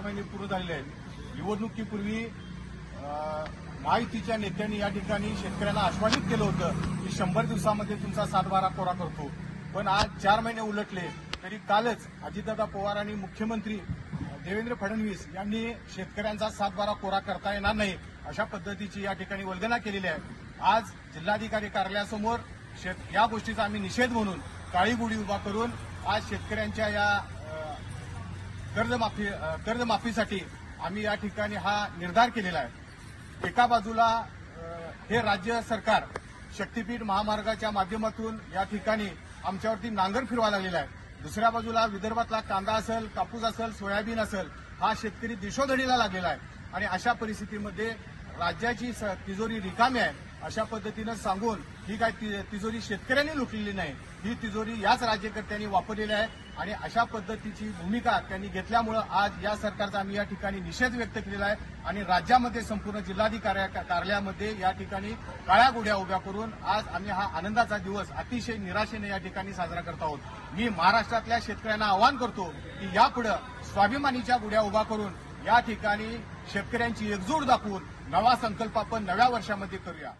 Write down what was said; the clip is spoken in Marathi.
महिने पूर्ण झालेले आहेत। निवडणुकीपूर्वी महायुतीच्या नेत्यांनी या ठिकाणी शेतकऱ्यांना आश्वासित केलं होतं की 100 दिवसामध्ये तुमचा 7-12 कोरा करतो, पण आज 4 महिने उलटले तरी कालच अजितदादा पवार आणि मुख्यमंत्री देवेंद्र फडणवीस यांनी शेतकऱ्यांचा 7-12 कोरा करता येणार नाही अशा पद्धतीची या ठिकाणी वल्गना केलेली आहे। आज जिल्हाधिकारी कार्यालयासमोर या गोष्टीचा आम्ही निषेध म्हणून काळी गुढी उभा करून आज शेतकऱ्यांच्या या कर्जमाफीसाठी आम्ही या ठिकाणी हा निर्धार केलेला आहे। एका बाजूला हे राज्य सरकार शक्तीपीठ महामार्गाच्या माध्यमातून या ठिकाणी आमच्यावरती नांगर फिरवा लागलेला आहे, दुसऱ्या बाजूला विदर्भातला कांदा असेल, कापूस असेल, सोयाबीन असेल हा शेतकरी दिशोधडीला लागलेला आहे आणि अशा परिस्थितीमध्ये राज्याची तिजोरी रिकामी आहे अशा पद्धतीनं सांगून ही काय तिजोरी शेतकऱ्यांनी लुटलेली नाही, ही तिजोरी याच राज्यकर्त्यांनी वापरलेली आहे आणि अशा पद्धतीची भूमिका त्यांनी घेतल्यामुळे आज या सरकारचा आम्ही या ठिकाणी निषेध व्यक्त केलेला आहे आणि राज्यामध्ये संपूर्ण जिल्हाधिकारी कार्यालयामध्ये या ठिकाणी काळ्या गुढ्या उभ्या करून आज आम्ही हा आनंदाचा दिवस अतिशय निराशेने या ठिकाणी साजरा करत आहोत। मी महाराष्ट्रातल्या शेतकऱ्यांना आवाहन करतो की यापुढे स्वाभिमानीच्या गुढ्या उभा करून या ठिकाणी शेतकऱ्यांची एकजूट दाखवून नवा संकल्प आपण नव्या वर्षामध्ये करूया।